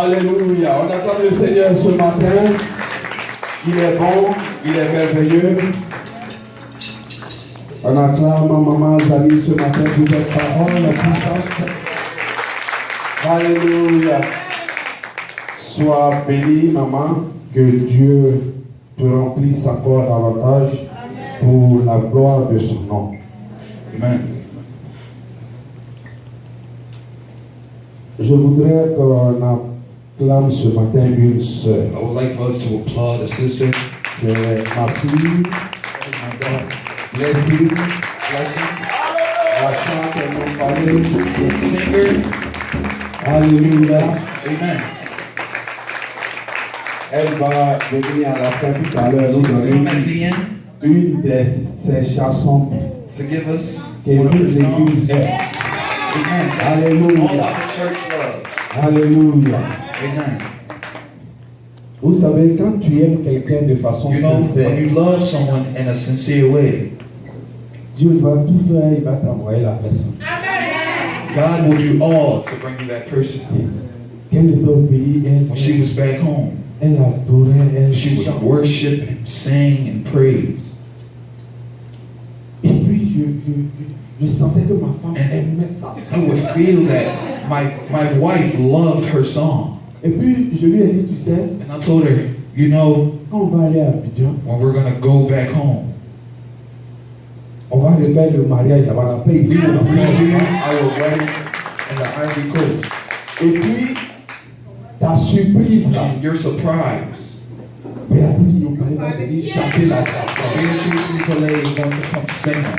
Alléluia. On acclame le Seigneur ce matin. Il est bon, il est merveilleux. On acclame maman Azani ce matin pour cette parole puissante. Alléluia. Sois bénie, maman, que Dieu te remplisse encore davantage pour la gloire de son nom. Amen. Je voudrais qu'on acclame ce matin une sœur. I would like for us to applaud a sister. C'est ma fille, Blessing. La chante et nous parler. The singer. Alléluia. Amen. Elle va venir à la fin tout à l'heure nous donner une de ses chansons to give us que toute l'église aime. Amen. Alléluia. All of the church loves. Alléluia. Amen. Vous savez, quand tu aimes quelqu'un de façon You know, sincère, when you love someone in a sincere way, Dieu va tout faire, il va t'envoyer la personne. God will do all to bring you that person. Qu'elle était au pays, When she was back home, elle adorait, elle she would chantait. worship and sing and praise. Et puis, je sentais que ma femme aimait ça. I would feel that my wife loved her song. Et puis, je lui ai dit, tu sais, And I told her, you know, quand on va aller à Abidjan, when we're going to go back home, on va refaire le mariage, on va la faire ici. we will redo our wedding in the Ivory Coast. Et puis, ta surprise là, And your surprise, Béatrice nous va venir chanter la chanson. Beatrice Nicolay is going to come sing them.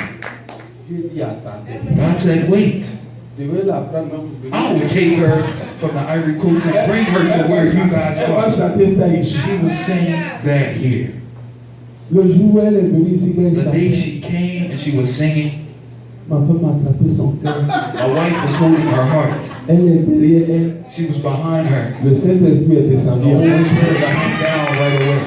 Dieu dit, attendez. God said, wait, Je vais la prendre même pour I venir. will take her from the Ivory Coast and bring her to where you guys Elle va are. chanter ça ici. She will sing that here. Le jour où elle est venue ici, qu'elle The day chantait, she came and she was singing, ma femme a attrapé son cœur. my wife was holding her heart. Elle est derrière elle. She was behind her. Le Saint-Esprit est The descendu. Holy Spirit came down right away.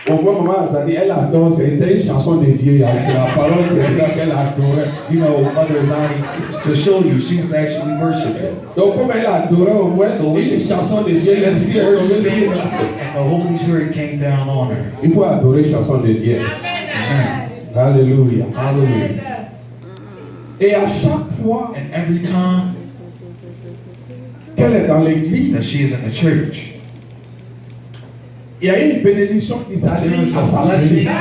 Au moins, maman Azani, elle adore. C'était une chanson de Dieu. C'est la parole de Dieu qu'elle adorait. You know, Mother Azani, to show you, she was actually worshiping. Donc, comme elle adorait, au moins, So when une she chanson de Dieu, was l'Esprit est tombé worshiping, sur elle. and the Holy Spirit came down on her. Il faut adorer une chanson de Dieu. Amen. Alléluia. Hallelujah. Et à chaque fois And every time qu'elle est dans l'église, that she is in the church, il y a une bénédiction qui there s'allie is à a sa blessing vie. that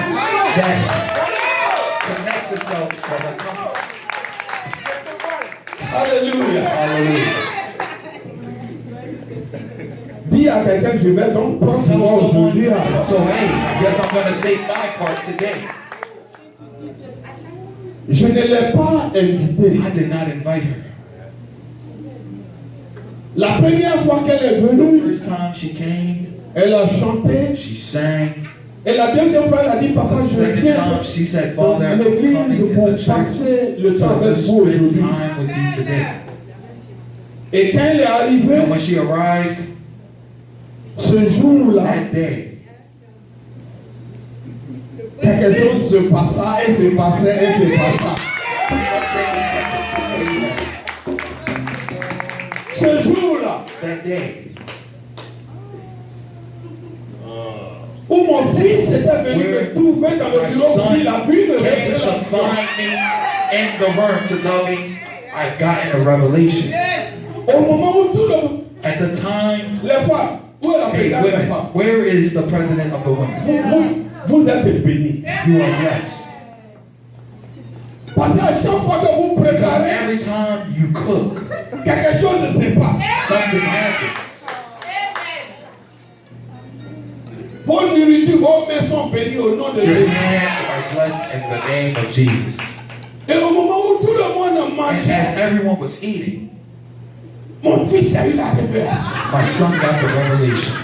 connects itself to her tongue. Alléluia. Hallelujah. Dis à quelqu'un, je vais donc prendre moi Tell someone, aujourd'hui. so hey, I guess I'm going to take my part today. Je ne l'ai pas invitée. I did not invite her. La première fois qu'elle est The venue, first time she came, elle a chanté. she sang. Et la deuxième fois, elle a dit, papa, The je second viens time, she said, dans Father, I'm coming l'église in pour the church passer le temps to avec just vous spend aujourd'hui. time with you today. Et quand elle est arrivée, And when she arrived ce jour-là, that day, quelque chose se passa, elle se passait, elle se passa. Ce jour-là, that day, où mon fils était venu me trouver dans le my bureau, son il a vu le came to révélation. find me in the room to tell me I've gotten a revelation. Au moment où tout le At the time, les femmes, où est la hey, présidente des women, femmes? where is the president of the women? Vous êtes bénis. You are blessed. Parce qu'à chaque fois que vous Because préparez, every time you cook, quelque chose se passe. something happens. Vos nourritures, vos mains sont bénies au nom de Your Jésus. hands are blessed in the name of Jesus. Et au moment où tout le monde And mangeait, as everyone was eating, mon fils a eu la révélation. my son got the revelation.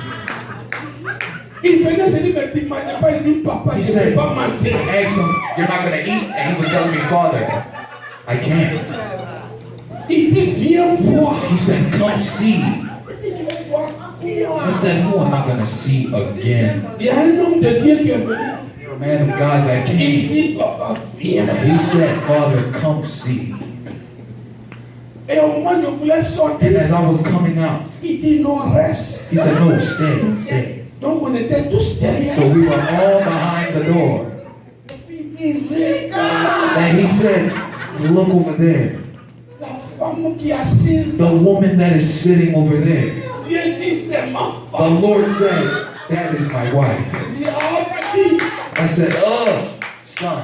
Il venait, je dis, mais tu ne manges pas. Il dit, papa, He je ne said, peux pas manger. I asked him, you're not going to eat? And he was telling me, Father, I can't. Il dit, viens voir. He said, come see. Il dit, je vais voir. I said, who am I going to see again? Il y a un homme de Dieu qui est venu. A man of God that Il came. dit, papa, viens. He said, Father, come see. Et au moment où je voulais And sortir, as I was coming out, il dit non, reste. he said, no, stay. Donc on était tous derrière. So we were all behind the door. Et puis il dit, regarde And he said, look over there. la femme qui est assise. The woman that is sitting over there. Dieu dit, c'est ma The femme. Lord said, that is my wife. Il dit, ah petit, I said, son,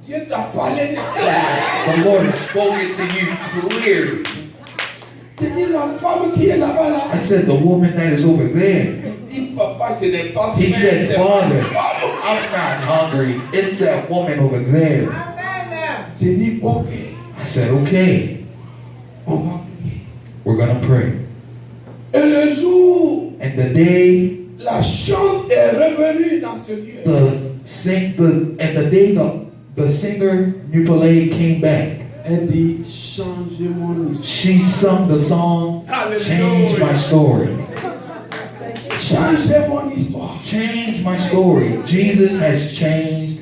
Dieu t'a parlé clair. the Lord has spoken to you clearly. Il dit, la femme qui est là-bas là. I said, the woman that is over there. Il dit, papa, je n'ai pas He faim. said, c'est Father, ma femme. I'm not hungry. It's that woman over there. J'ai dit, ok, I said, okay, on va prier. we're going to pray. Et le jour, And the day la chante est revenue dans ce lieu. the day the singer Nupale came back, Elle dit, changez mon histoire. she sung the song, Change My Story. Changez mon histoire. Change my story. Jesus has changed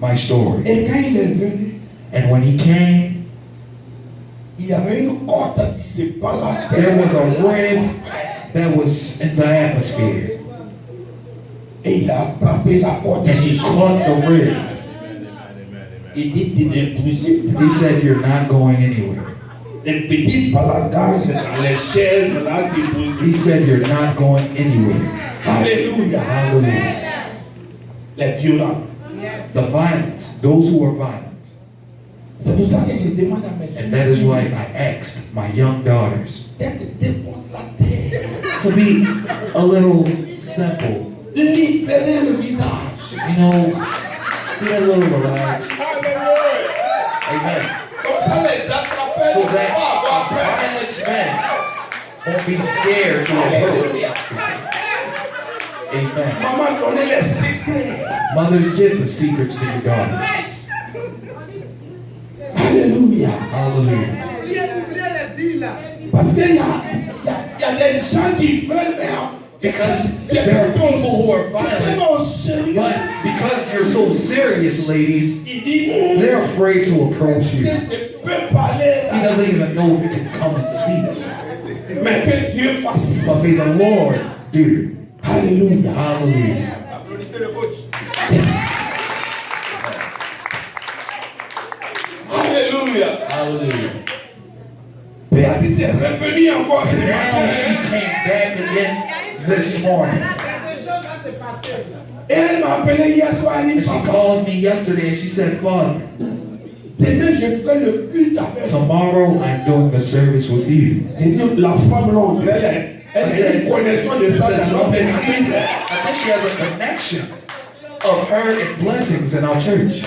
my story. Et quand il est venu, And when he came, il y avait une corde qui se baladait. there was a rib that was in the atmosphere. Et il a attrapé la corde. And he caught the rib. Il dit, tu ne bouges pas. He said, you're not going anywhere. Des petits baladages dans les chaises là qui bougent. He said, you're not going anywhere. Alléluia. Hallelujah. Les violents. The violence, those who are violent. C'est pour ça que je demande à mes And that is why I asked my young daughters d'être décontractés. to be a little simple. Libérer le visage. You know, be a little relaxed. Amen. Comme ça les attraper. So Ils vont that pas avoir peur. violent men won't be scared to approach. Amen. Maman donnait les secrets. Mothers, give the secrets to your daughters. Alléluia. Hallelujah. Parce qu'il y a des gens qui veulent faire. Because there are people who are violent, Tellement sérieux. but because you're so serious, ladies, Il dit, they're afraid to approach est-ce you. que je peux parler He là? doesn't even know if he can come and speak. Mais que Dieu fasse. But may the Lord do it. Alléluia. Hallelujah. Alléluia. Hallelujah. Béatrice est revenue encore ce And now matin. she came back again this morning. Et elle m'a appelé hier soir. Elle And dit, she papa, called me yesterday and she said, Father, demain je fais le culte avec toi. tomorrow I'm doing the service with you. Elle dit, la femme longue, elle a une connexion de ça dans notre église. I think she has a connection of her and blessings in our church.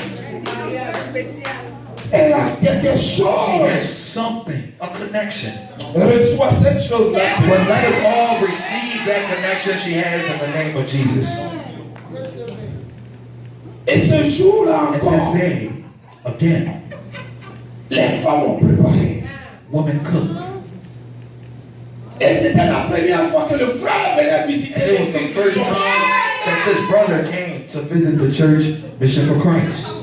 Elle a quelque She chose. has something, a connection. Reçois cette chose-là. But let us all receive that connection she has in the name of Jesus. Et ce jour-là And encore, this day, again, les femmes ont préparé. woman cooked. Et c'était la première fois que le frère venait visiter And it was the l'église. first time that this brother came to visit the church Mission for Christ.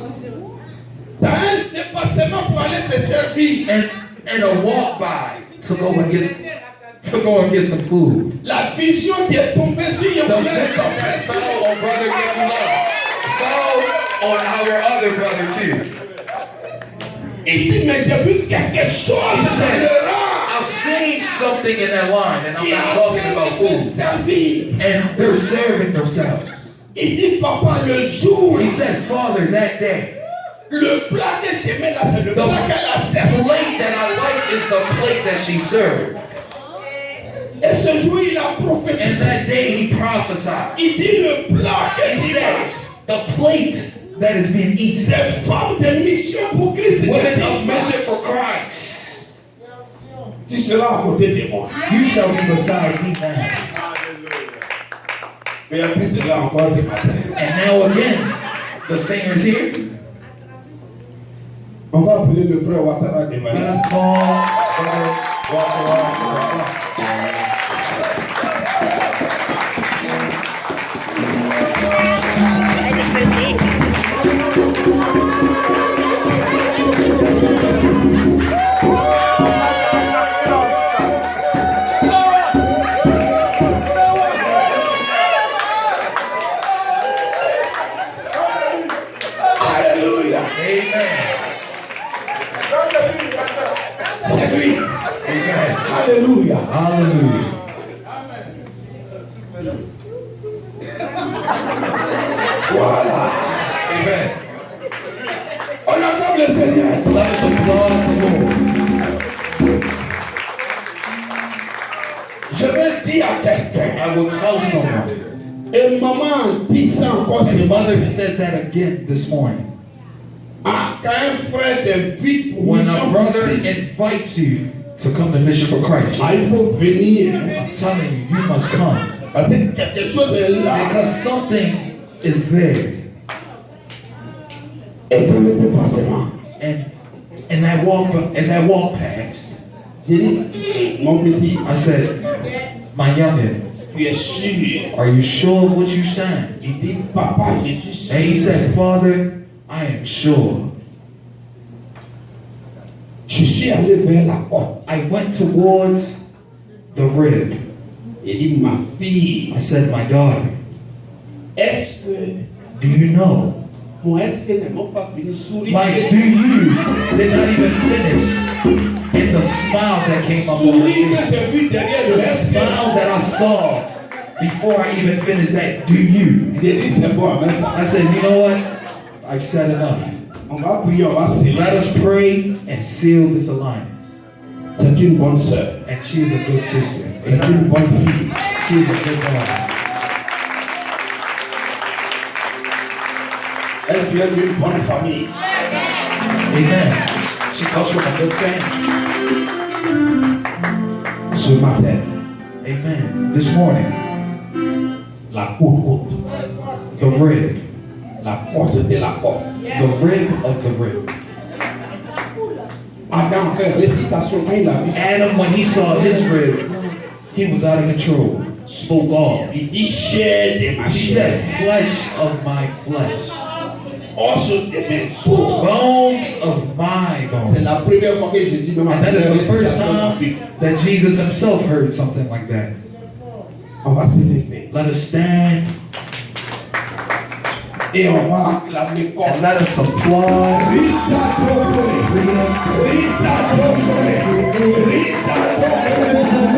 Dans un dépassement pour aller se servir. And a walk by to go and get some food. La vision qui est tombée sur The Yéhoua, vision that fell on brother Yehulah fell on our other brother too. il dit, mais j'ai vu quelque chose dans le rang I've seen something in that line, and I'm qui not a talking about fait se food. servir. And they're serving themselves. Il dit, papa, le jour, He said, Father, that day, le plat que j'aimais là, c'est le the plat qu'elle a servi. plate that I like is the plate that she served. Et ce jour, il a And prophétisé. that day he prophesied. Il dit, le plat que He tu said, manges, the plate that is being eaten. des femmes de mission pour Christ, Women of mission for Christ. tu seras à côté de moi. You shall be beside me now. Béatrice est là encore ce matin. And now again, the singer's here. On va appeler le frère Ouattara de Let Valise. us call Brother Ouattara to the front. Alléluia. Hallelujah. Voilà. Amen. On acclame le Seigneur. Let us applaud the Lord. Je vais dire à quelqu'un. I will tell someone. Et maman dit ça encore ce Your mother matin. said that again this morning. Ah, quand un frère t'invite pour When a mission brother pour Christ, invites you to come to Mission for Christ, ah, il faut venir. I'm telling you, you must come. Parce que quelque chose est là. Because something is there. Et dans le dépassement, And that walk past, j'ai dit, mon petit, I said, my youngin, tu es sûr? are you sure of what you saying? Il dit, papa, je suis sûr. And he said, Father, I am sure. Je suis allé vers la porte. I went towards the rib. Il dit, ma fille, I said, my daughter, est-ce que, do you know? moi, est-ce que ne m'ont pas fini sourire? Like, do you did not even finish in the smile that came up on her Sourire que face. j'ai vu derrière le The reste. smile that I saw before I even finished that, do you? J'ai dit, c'est bon, en même temps. I said, you know what? I've said enough. On va prier, on va sceller. Let us pray and seal this alliance. C'est une bonne sœur. And she is a good sister. C'est une bonne fille. She is a good daughter. Elle vient d'une bonne famille. Amen. She comes from a good family. Ce matin, Amen. This morning, la côte, the rib. la porte de la porte. The rib of the rib. Adam fait récitation quand il a vu ça. Adam, when he saw his rib, he was out of control. Spoke off. Il dit chair de ma He chair, said, flesh of my flesh. os de mes os. Bones of my C'est bones. la première fois que Jésus me m'a And that is the first récitation time biblique. that Jesus himself heard something like that. On va se lever Let us stand et on va acclamer and comme let us applaud. Rita Tokore, Rita Tokore, Rita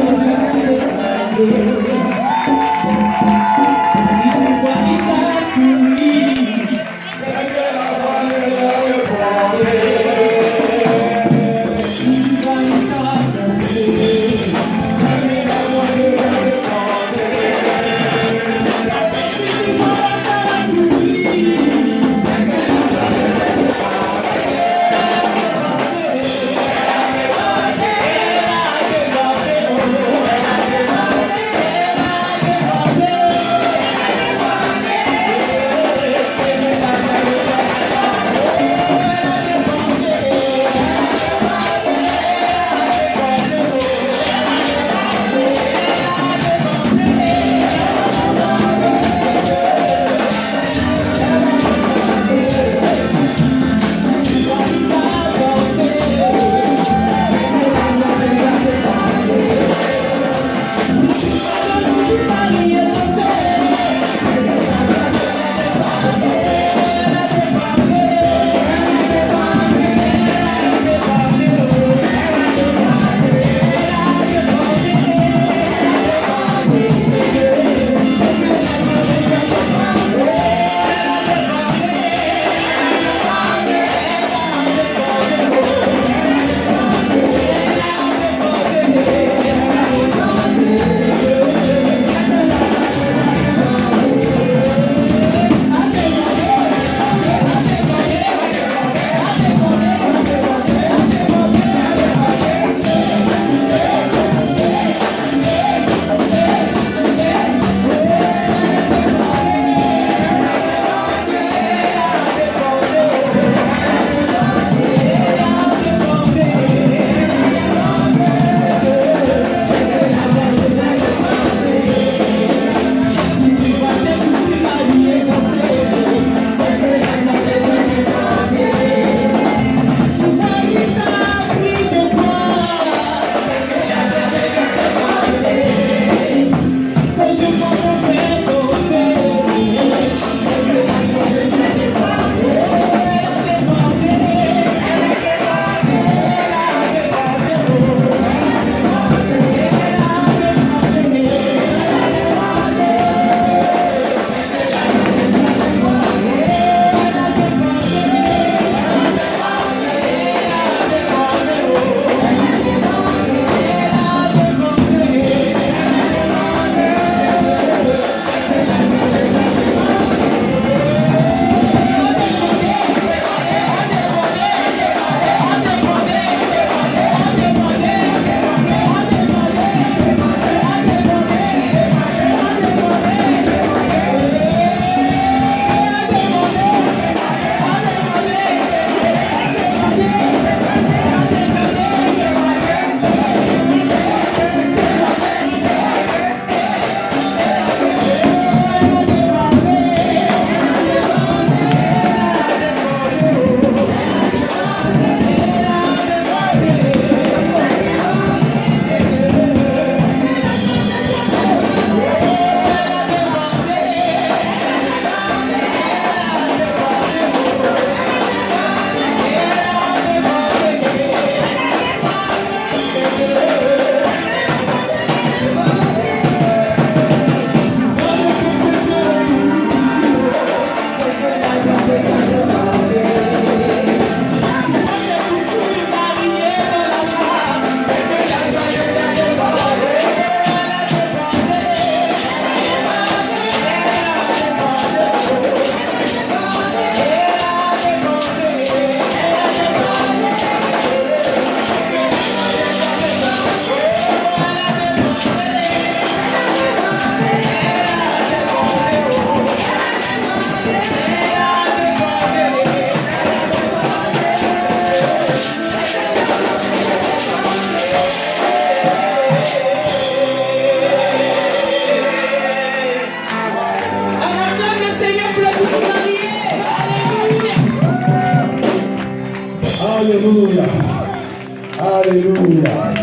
Alléluia.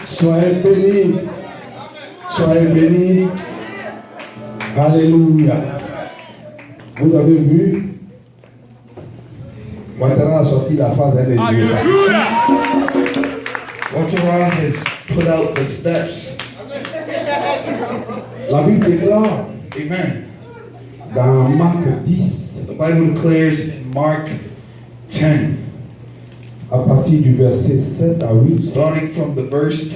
Soyez bénis. Soyez bénis. Alléluia. Vous avez vu? Ouattara a sorti la phrase, elle est libre. Ouattara has put out the steps. La Bible déclare Amen. dans Marc 10, The Bible declares in Mark 10, à partir du verset 7 à 8, starting from the verse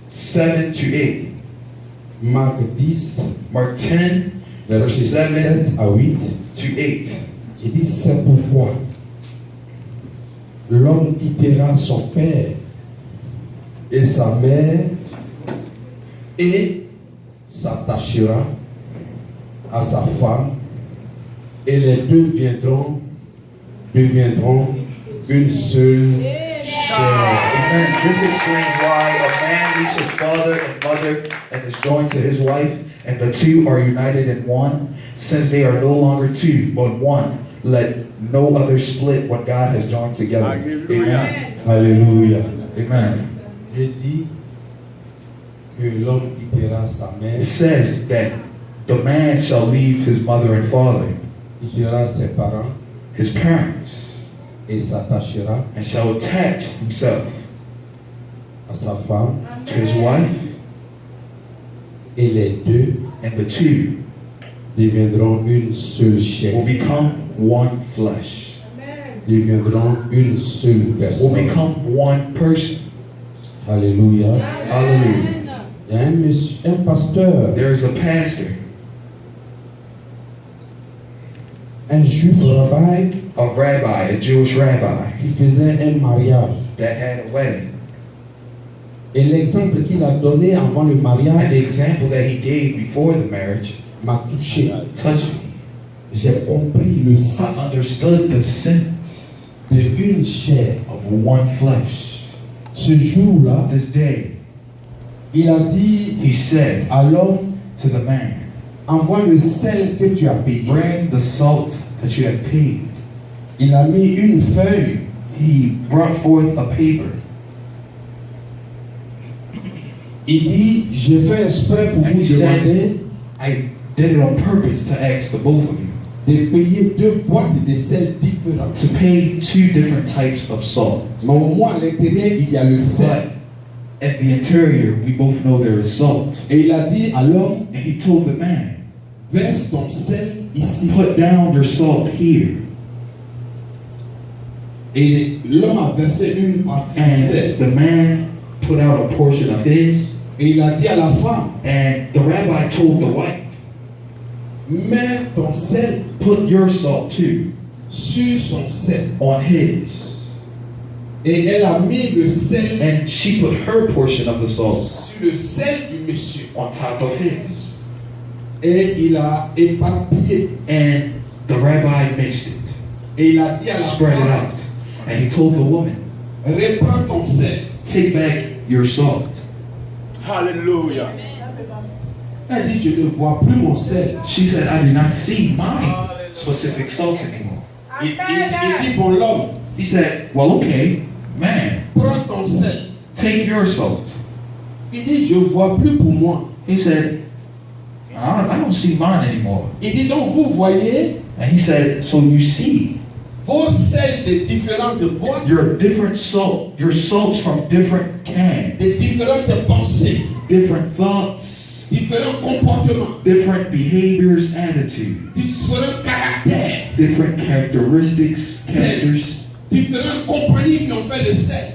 7 to 8. Marc 10, Mark 10, verse verset 7 7 à 8, to 8. il dit c'est pourquoi l'homme quittera son père et sa mère et s'attachera à sa femme et les deux deviendront une seule chair. Amen. This explains why a man leaves his father and mother and is joined to his wife, and the two are united in one. Since they are no longer two, but one, let no other split what God has joined together. Amen. Alléluia. Amen. J'ai dit que l'homme quittera sa mère, It says that the man shall leave his mother and father, quittera ses parents his parents, et s'attachera and shall attach himself à sa femme to his wife, et les deux and the two deviendront une seule will chair, become one flesh, deviendront une seule will personne. become one person. Alléluia. Hallelujah. Il y a un pasteur, There is a pastor, un juif rabbi a Jewish rabbi, qui faisait un mariage. that had a wedding. Et l'exemple qu'il a donné avant le And mariage the example that he gave before the marriage m'a touché. touched me. J'ai compris le I sens understood the sense d'une chair. of one flesh. Ce jour-là, This day, il a dit he said à l'homme, to the man, envoie le sel que tu as payé. bring the salt that you have paid. Il a mis une feuille. He brought forth a paper. Il dit, j'ai fait exprès pour And vous he said, demander I did it on purpose to ask the both of you de payer deux boîtes de sel différentes. to pay two different types of salt. Mais au moins à l'intérieur, il y a le sel. But at the interior, we both know there is salt. Et il a dit à l'homme, And he told the man, verse ton sel ici. put down your salt here. Et l'homme a versé une partie du And sel. the man put out a portion of his. Et il a dit à la femme, And the rabbi told the wife, mets ton sel put your salt too sur son sel. on his. Et elle a mis le sel And she put her portion of the salt sur le sel du monsieur. on top of his. Et il a éparpillé. And the rabbi mixed it, Et il a dit à la spread it femme, out. And he told the woman, reprends ton sel. take back your salt. Hallelujah. Elle dit, je ne vois plus mon sel. She said, I do not see my specific salt anymore. Il dit, bon l'homme, He said, well, okay, man, prends ton sel. take your salt. Il dit, je ne vois plus pour moi. He said, I don't see mine anymore. Il dit, donc vous voyez, And he said, so you see, vos sels de différentes boîtes, your different salt, your salts from different cans, de différentes pensées, different thoughts, différents comportements, different behaviors, attitudes, différents caractères, different characteristics, characters. différentes compagnies qui ont fait le sel.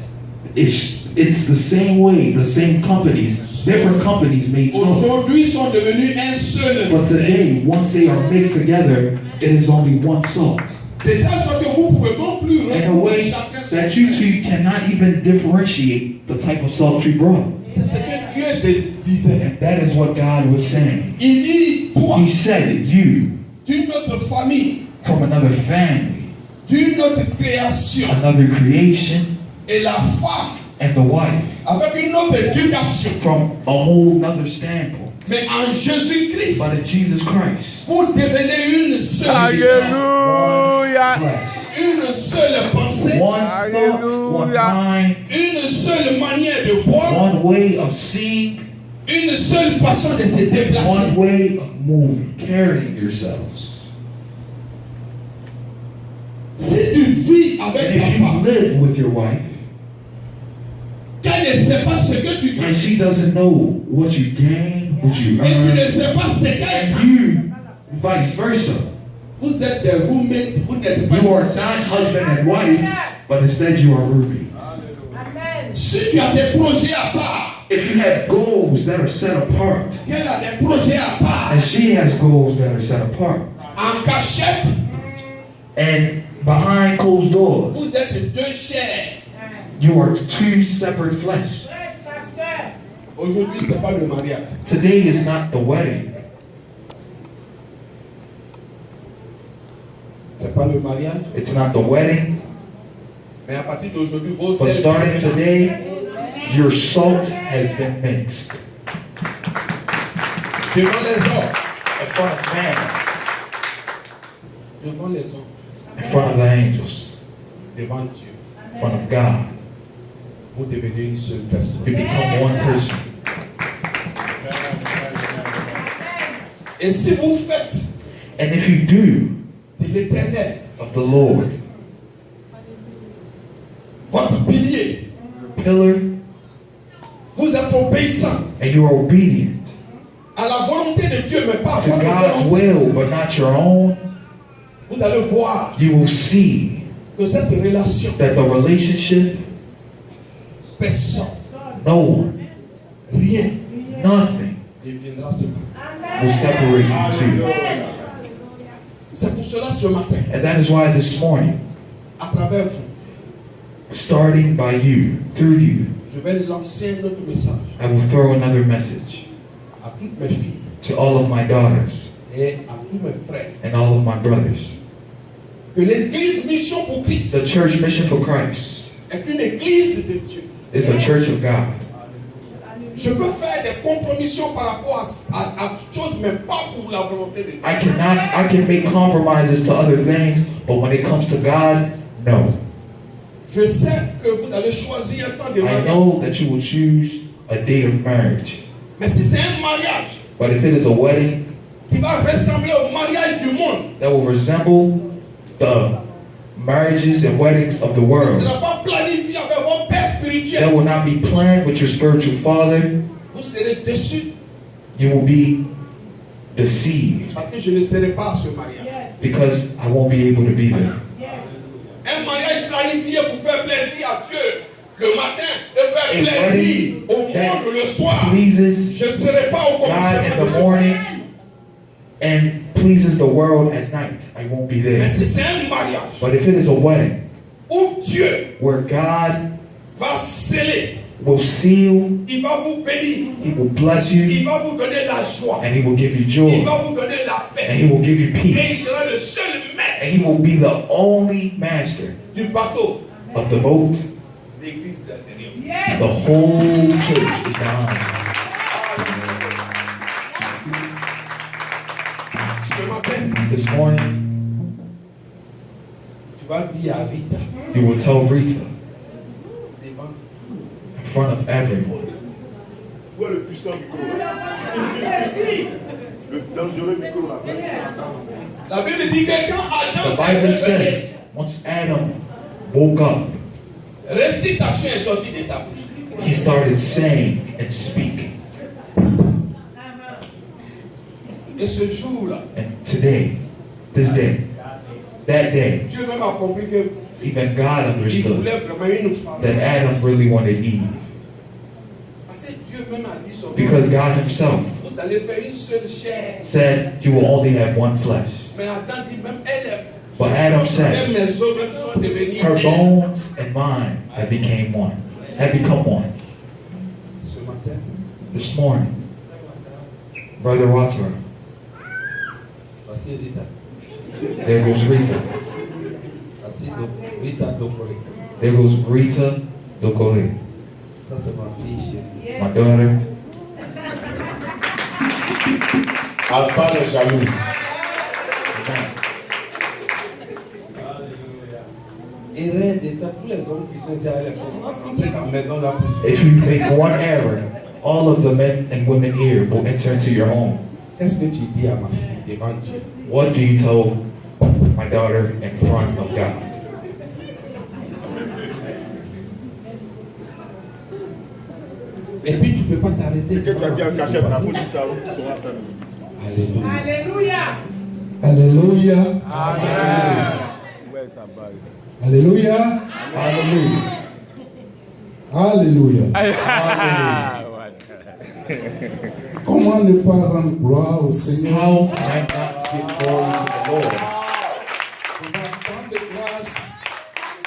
It's the same way, the same companies, different companies made salt. Aujourd'hui, ils sont devenus un seul But sel. today, once they are mixed together, it is only one salt. De telle sorte que vous ne pouvez non plus In a retrouver way chacun son that you sel. two cannot even differentiate the type of salt you brought. C'est ce que Dieu disait. And that is what God was saying. Il dit, toi, He said, you, d'une autre famille, from another family, d'une autre création, another creation, et la femme, and the wife, avec une autre éducation. from a whole nother standpoint. Mais en Jésus-Christ, But in Jesus Christ, vous devenez une seule chair. Hallelujah. flesh. une seule pensée, one thought, one mind, une seule manière de voir, one way of seeing, une seule façon de se one déplacer. way of moving, carrying yourselves. Si tu vis And avec ta if you femme, live with your wife, qu'elle ne sait pas ce que tu and gagnes, she doesn't know what you gain, what you et tu earn, ne sais pas ce qu'elle and you vice versa. vous êtes des roommates, vous n'êtes pas. You are not husband and wife, but instead you are roommates. Si tu as des projets à part, If you have goals that are set apart, qu'elle a des projets à part, and she has goals that are set apart, en cachette, and behind closed doors, vous êtes deux chairs. you are two separate flesh. Aujourd'hui, ce n'est pas le mariage. Today is not the wedding. C'est pas le mariage. It's not the wedding. Mais à partir d'aujourd'hui, vos But sels starting sont today, your salt has been mixed. devant les hommes, In front of man, devant les hommes, in front of the angels, devant Dieu. in front of God. Vous devenez une seule personne. You become one person. Et si vous faites And if you do de l'éternel of the Lord, votre pilier, pillar, vous êtes obéissant and you're obedient à la volonté de Dieu, mais pas à to votre God's volonté, will, but not your own, vous allez voir you will see que cette relation, that the relationship, personne, no one, rien nothing ne viendra séparer. will separate you two. C'est pour cela ce matin, And that is why this morning, à travers vous, starting by you, through you, je vais lancer un autre message I will throw another message à toutes mes filles to all of my daughters et à tous mes frères. and all of my brothers. Que l'Église Mission pour Christ The church mission for Christ est une église de Dieu. is a church of God. Je peux faire des compromissions par rapport à choses, mais pas pour la volonté de Dieu. I can make compromises to other things, but when it comes to God, no. Je sais que vous allez choisir un temps de I mariage. know that you will choose a date of marriage. Mais si c'est un mariage But if it is a wedding qui va ressembler au mariage du monde, that will resemble the marriages and weddings of the qui ne world, sera pas planifié avec vos pères that spirituels, will not be planned with your spiritual father, vous serez déçus you will be deceived parce que je ne serai pas à ce mariage. because I won't be able to be there. Un mariage planifié pour faire plaisir à Dieu le matin et faire A plaisir wedding au that monde le soir. pleases Je ne serai pas au God commencement in de the ce morning mariage. and pleases the world at night, I won't be Mais there. si c'est un mariage But if it is a wedding où Dieu where God va sceller, will seal, il va vous bénir, He will bless you, il va vous donner la joie, and He will give you il joy, va vous donner la and paix, He will give you et peace, il sera le seul maître and He will be the only master du bateau. of the boat. L'église d'intérieur. The whole church is behind Ce matin, you. This morning, tu vas dire à Rita, you will tell Rita devant in front of everyone. Où est le puissant micro là? Le dangereux micro là. la Bible dit que quand The Adam s'est Bible réveillé, says, once Adam woke up, récitation est sortie de sa bouche. he started saying and speaking. Et ce jour-là, And today, this day, that day, Dieu même a compris que even God il understood voulait vraiment une femme. that Adam really wanted Eve. Parce que Dieu même a dit son Because God himself vous allez faire une seule chair. said you will only have one flesh. Mais Adam dit même elle est. But Adam said, même mes os même sont devenus her un. bones and mine have become one. Ce matin, This morning, Frère Ouattara, Brother Ouattara, voici Rita. there goes Rita. Voici Rita Dokore. There goes Rita Dokole, Ça c'est ma fille chérie. my daughter. Alpha le jaloux. tous les hommes qui sont derrière les femmes vont entrer dans la maison de la prison. If you make one error, all of the men and women here will enter into your home. Qu'est-ce que tu dis à ma fille devant Dieu? What do you tell my daughter in front of God? Et puis tu ne peux pas t'arrêter. Ce que tu as dit en cachette, la police sera attendue. Alléluia. Alléluia. Ouais, ça va. Alléluia. Hallelujah. Alléluia. Comment ne pas rendre gloire au Seigneur? How can I not give glory to the Lord? On va prendre de grâce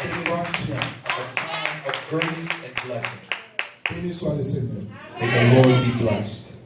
et de bénédiction. A time of grace and blessing. Béni soit le Seigneur. May the Lord be blessed.